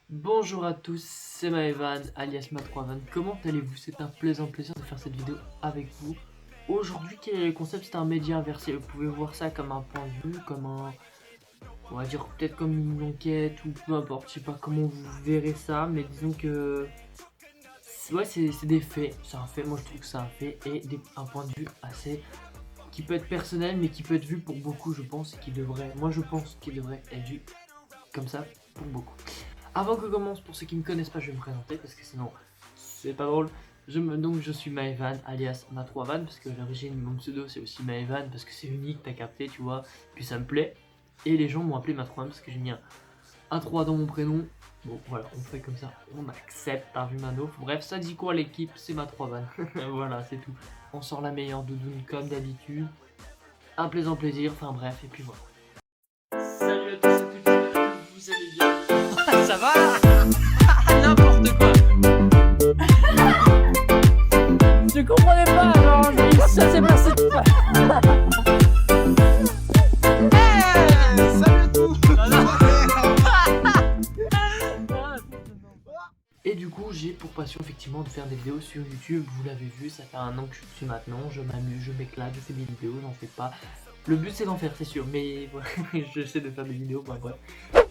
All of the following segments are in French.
Bonjour à tous, c'est Maëvan, alias Ma3Van. Comment allez-vous? C'est un plaisir de faire cette vidéo avec vous. Aujourd'hui, quel est le concept? C'est un média inversé. Vous pouvez voir ça comme un point de vue, comme un... On va dire peut-être comme une enquête ou peu importe. Je sais pas comment vous verrez ça, mais disons que... Ouais, c'est des faits. C'est un fait, moi je trouve que c'est un fait. Et un point de vue assez... qui peut être personnel, mais qui peut être vu pour beaucoup, je pense. Et qui devrait... Moi je pense qu'il devrait être vu comme ça pour beaucoup. Avant que commence, pour ceux qui ne me connaissent pas, je vais me présenter parce que sinon c'est pas drôle. Donc je suis Maëvan alias Ma3Van parce que à l'origine mon pseudo c'est aussi Maëvan parce que c'est unique, t'as capté, tu vois. Puis ça me plaît. Et les gens m'ont appelé Ma3Van parce que j'ai mis un 3 dans mon prénom. Bon voilà, on fait comme ça, on accepte, t'as vu Mano. Bref, ça dit quoi l'équipe? C'est Ma3Van. Voilà, c'est tout. On sort la meilleure doudoune comme d'habitude. Un plaisant plaisir, enfin bref, et puis voilà. Salut à tous et toutes, j'espère que vous allez bien. Ça va là. N'importe quoi. Je comprenais pas, alors je dis ça s'est passé tout ça. Salut à tous. Et du coup, j'ai pour passion effectivement de faire des vidéos sur YouTube. Vous l'avez vu, ça fait un an que je suis dessus maintenant. Je m'amuse, je m'éclate, je fais des vidéos, j'en fais pas. Le but c'est d'en faire, c'est sûr, mais voilà, j'essaie de faire des vidéos, bah bref.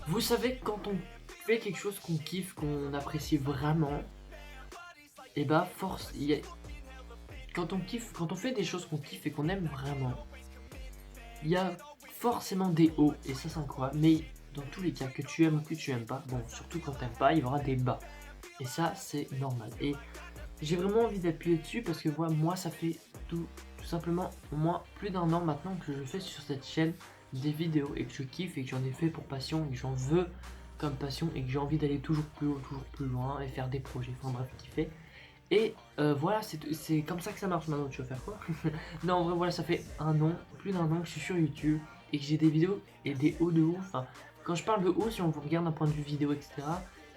Vous savez, quand on fait quelque chose qu'on kiffe, qu'on apprécie vraiment, et bah force, quand on kiffe, quand on fait des choses qu'on kiffe et qu'on aime vraiment, il y a forcément des hauts, et ça c'est incroyable, mais dans tous les cas, que tu aimes ou que tu aimes pas, bon, surtout quand t'aimes pas, il y aura des bas. Et ça, c'est normal. Et j'ai vraiment envie d'appuyer dessus parce que voilà, moi, ça fait tout simplement au moins plus d'un an maintenant que je fais sur cette chaîne des vidéos et que je kiffe et que j'en ai fait pour passion et que j'en veux comme passion et que j'ai envie d'aller toujours plus haut, toujours plus loin et faire des projets. Enfin bref, kiffer. Et voilà, c'est comme ça que ça marche maintenant. Tu vas faire quoi? Non, en vrai, voilà, ça fait un an, plus d'un an que je suis sur YouTube et que j'ai des vidéos et des hauts de ouf. Enfin, quand je parle de haut, si on vous regarde d'un point de vue vidéo, etc.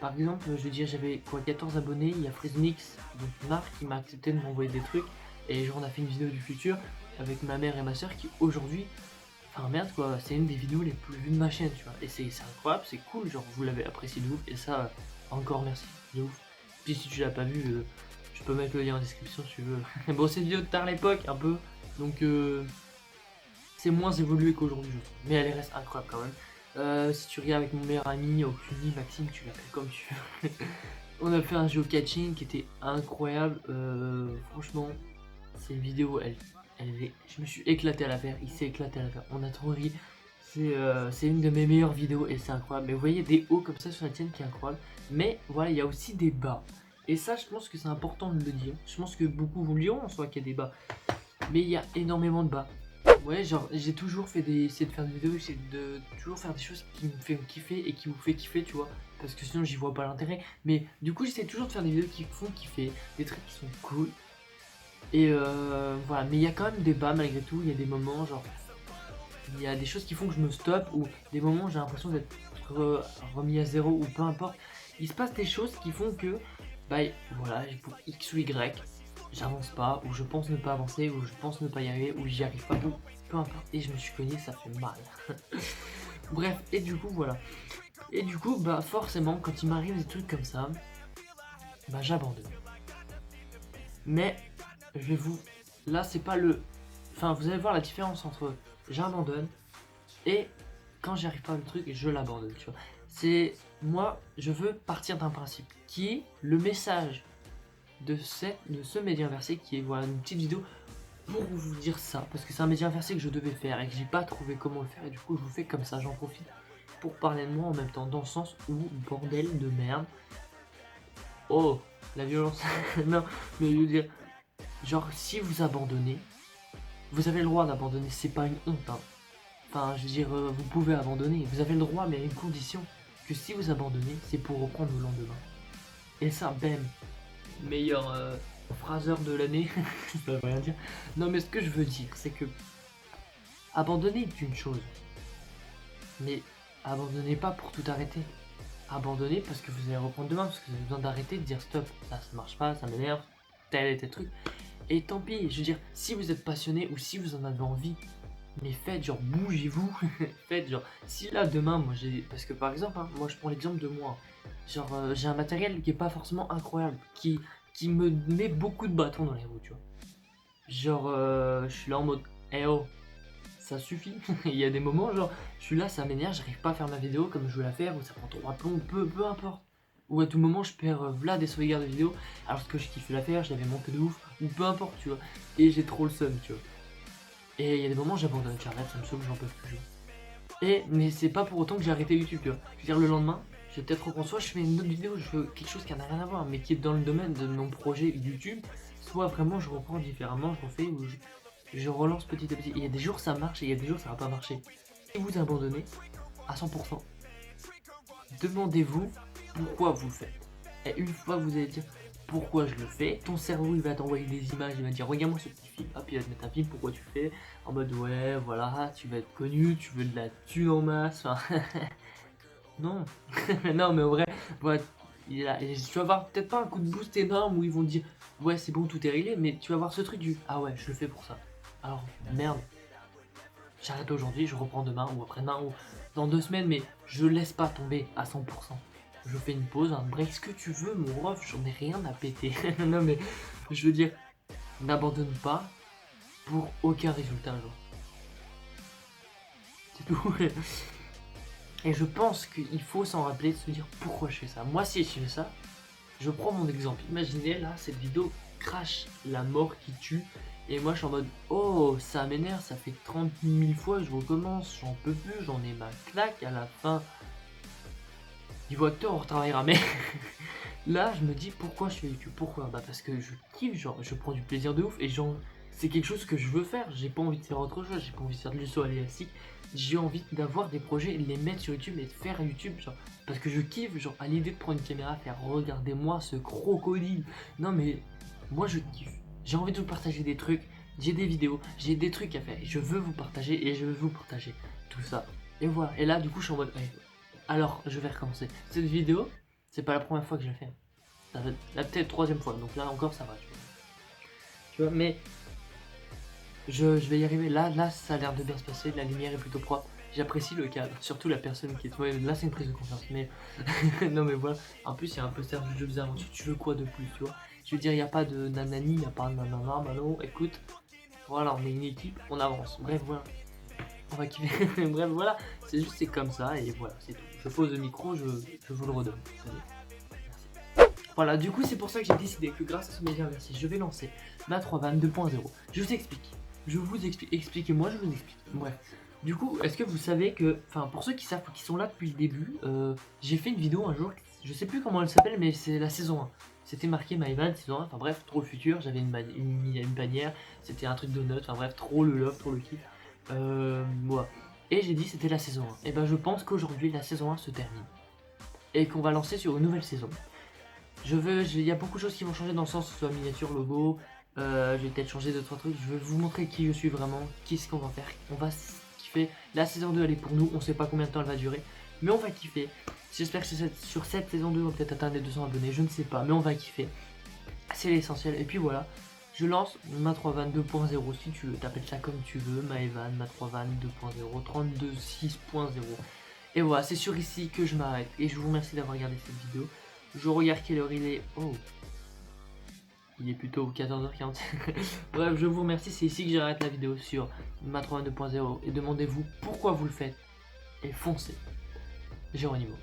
Par exemple, je veux dire, j'avais quoi, 14 abonnés, il y a Frisnix, donc Marc, qui m'a accepté de m'envoyer des trucs. Et genre, on a fait une vidéo du futur avec ma mère et ma soeur qui aujourd'hui, enfin merde quoi, c'est une des vidéos les plus vues de ma chaîne, tu vois. Et c'est incroyable, c'est cool, genre vous l'avez apprécié de ouf. Et ça, encore merci, de ouf. Puis si tu l'as pas vu, je peux mettre le lien en description si tu veux. Bon, c'est une vidéo de tard l'époque, un peu, donc c'est moins évolué qu'aujourd'hui, je trouve. Mais elle reste incroyable quand même. Si tu regardes avec mon meilleur ami, Ocuni, Maxime, tu l'appelles comme tu veux. On a fait un géocaching qui était incroyable. Franchement, c'est une vidéo, je me suis éclaté à la faire. Il s'est éclaté à la faire. On a trop ri. C'est une de mes meilleures vidéos et c'est incroyable. Mais vous voyez des hauts comme ça sur la tienne qui est incroyable. Mais voilà, il y a aussi des bas. Et ça, je pense que c'est important de le dire. Je pense que beaucoup vous le diront en soi qu'il y a des bas. Mais il y a énormément de bas. Ouais, genre j'ai toujours essayé de faire des vidéos, j'essaie de toujours faire des choses qui me font kiffer et qui vous fait kiffer, tu vois. Parce que sinon j'y vois pas l'intérêt. Mais du coup j'essaie toujours de faire des vidéos qui me font kiffer, des trucs qui sont cool. Et voilà, mais il y a quand même des bas malgré tout, il y a des moments genre... Il y a des choses qui font que je me stoppe ou des moments où j'ai l'impression d'être remis à zéro ou peu importe. Il se passe des choses qui font que, bah voilà, pour X ou Y, j'avance pas, ou je pense ne pas avancer, ou je pense ne pas y arriver, ou j'y arrive pas, ou peu importe, et je me suis cogné, ça fait mal. Bref, et du coup, voilà. Et du coup, bah forcément, quand il m'arrive des trucs comme ça, bah j'abandonne. Mais, je vais vous... Là, c'est pas le... Enfin, vous allez voir la différence entre j'abandonne et quand j'y arrive pas le truc, je l'abandonne, tu vois. C'est... Moi, je veux partir d'un principe qui est le message de ce média inversé qui est voilà une petite vidéo pour vous dire ça parce que c'est un média inversé que je devais faire et que j'ai pas trouvé comment le faire et du coup je vous fais comme ça, j'en profite pour parler de moi en même temps dans le sens où bordel de merde. Oh la violence. Non mais je veux dire genre si vous abandonnez, vous avez le droit d'abandonner, c'est pas une honte hein. Enfin je veux dire vous pouvez abandonner, vous avez le droit mais à une condition que si vous abandonnez c'est pour reprendre le lendemain. Et ça bam, meilleur phraseur de l'année, ça veut rien dire. Non mais ce que je veux dire, c'est que abandonner est une chose, mais abandonnez pas pour tout arrêter. Abandonnez parce que vous allez reprendre demain, parce que vous avez besoin d'arrêter, de dire stop, ça marche pas, ça m'énerve, tel et tel truc. Et tant pis, je veux dire, si vous êtes passionné ou si vous en avez envie, mais faites genre bougez-vous, faites genre, si là demain moi j'ai, parce que par exemple, hein, moi je prends l'exemple de moi, Genre, j'ai un matériel qui est pas forcément incroyable, qui me met beaucoup de bâtons dans les roues, tu vois. Genre, je suis là en mode, eh oh, ça suffit. Il y a des moments, genre, je suis là, ça m'énerve, j'arrive pas à faire ma vidéo comme je veux la faire, ou ça prend 3 plombs, peu importe. Ou à tout moment, je perds là des sauvegardes de vidéo, alors que je kiffe la faire, je l'avais manqué de ouf, ou peu importe, tu vois. Et j'ai trop le seum, tu vois. Et il y a des moments, j'abandonne, j'arrête, ça me saoule, j'en peux plus. Mais c'est pas pour autant que j'ai arrêté YouTube, tu vois. Je veux dire, le lendemain, je vais peut-être reprendre, soit je fais une autre vidéo, je fais quelque chose qui n'a rien à voir, mais qui est dans le domaine de mon projet YouTube, soit vraiment je reprends différemment, je refais, ou je relance petit à petit. Il y a des jours ça marche et il y a des jours ça va pas marcher. Si vous abandonnez à 100%, demandez-vous pourquoi vous le faites. Et une fois que vous allez dire pourquoi je le fais, ton cerveau il va t'envoyer des images, il va dire regarde-moi ce petit film, hop il va te mettre un film, pourquoi tu fais, en mode ouais voilà, tu vas être connu, tu veux de la thune en masse, enfin non, non mais en vrai, ouais, tu vas avoir peut-être pas un coup de boost énorme où ils vont te dire ouais c'est bon tout est réglé, mais tu vas avoir ce truc du ah ouais je le fais pour ça, alors merde, j'arrête aujourd'hui, je reprends demain ou après-demain ou dans 2 semaines, mais je laisse pas tomber à 100%. Je fais une pause, un break, ce que tu veux, mon ref, j'en ai rien à péter. Non mais, je veux dire, n'abandonne pas pour aucun résultat, genre. C'est tout. Et je pense qu'il faut s'en rappeler, de se dire pourquoi je fais ça. Moi, si je fais ça, je prends mon exemple. Imaginez, là, cette vidéo crash la mort qui tue. Et moi, je suis en mode, oh, ça m'énerve, ça fait 30 000 fois, je recommence, j'en peux plus, j'en ai ma claque à la fin. Niveau acteur, on retravaillera, mais là, je me dis pourquoi je fais YouTube. Pourquoi? Bah, parce que je kiffe, genre, je prends du plaisir de ouf et genre, c'est quelque chose que je veux faire. J'ai pas envie de faire autre chose, j'ai pas envie de faire de l'USO aléatique. J'ai envie d'avoir des projets, de les mettre sur YouTube et de faire YouTube, genre, parce que je kiffe, genre, à l'idée de prendre une caméra, faire regardez-moi ce crocodile. Non, mais moi, je kiffe. J'ai envie de vous partager des trucs, j'ai des vidéos, j'ai des trucs à faire. Et je veux vous partager et je veux vous partager tout ça. Et voilà. Et là, du coup, je suis en mode, hey, alors, je vais recommencer. Cette vidéo, c'est pas la première fois que je la fais. Ça va être la peut-être 3e fois, donc là encore ça va. Tu vois, mais je vais y arriver. Là, ça a l'air de bien se passer. La lumière est plutôt propre. J'apprécie le cadre, surtout la personne qui est. Ouais, là, c'est une prise de confiance. Mais non, mais voilà. En plus, il y a un poster du jeu des aventures. Tu veux quoi de plus, tu vois? Je veux dire, il n'y a pas de nanani, il n'y a pas de nanana. Bah non, écoute, voilà, on est une équipe, on avance. Bref, voilà. On va kiffer. Bref, voilà, c'est comme ça et voilà, c'est tout. Je pose le micro, je vous le redonne. Merci. Voilà, du coup, c'est pour ça que j'ai décidé que grâce à ce média merci, je vais lancer ma 3van 2.0. Je vous explique. Expliquez-moi, je vous explique. Bref. Du coup, est-ce que vous savez que, enfin, pour ceux qui savent, qui sont là depuis le début, j'ai fait une vidéo un jour, je sais plus comment elle s'appelle, mais c'est la saison 1. C'était marqué MyVan saison 1, enfin bref, trop le futur, j'avais une bannière, c'était un truc de notes, enfin bref, trop le love, trop le kiff. Voilà. Et j'ai dit c'était la saison 1. Et ben je pense qu'aujourd'hui la saison 1 se termine. Et qu'on va lancer sur une nouvelle saison. Il y a beaucoup de choses qui vont changer dans le sens, soit miniature, logo, je vais peut-être changer 2-3 trucs. Je vais vous montrer qui je suis vraiment, qu'est-ce qu'on va faire. On va kiffer. La saison 2 elle est pour nous, on sait pas combien de temps elle va durer. Mais on va kiffer. J'espère que sur cette saison 2 on va peut-être atteindre les 200 abonnés, je ne sais pas, mais on va kiffer. C'est l'essentiel. Et puis voilà. Je lance ma 3van 2.0 si tu veux, t'appelles ça comme tu veux, MyVan, ma 3van 2.0, 32.6.0. Et voilà, c'est sur ici que je m'arrête. Et je vous remercie d'avoir regardé cette vidéo. Je regarde quelle heure il est. Oh, il est plutôt 14h40. Bref, je vous remercie, c'est ici que j'arrête la vidéo sur ma 3van 2.0. Et demandez-vous pourquoi vous le faites. Et foncez. Géronimo.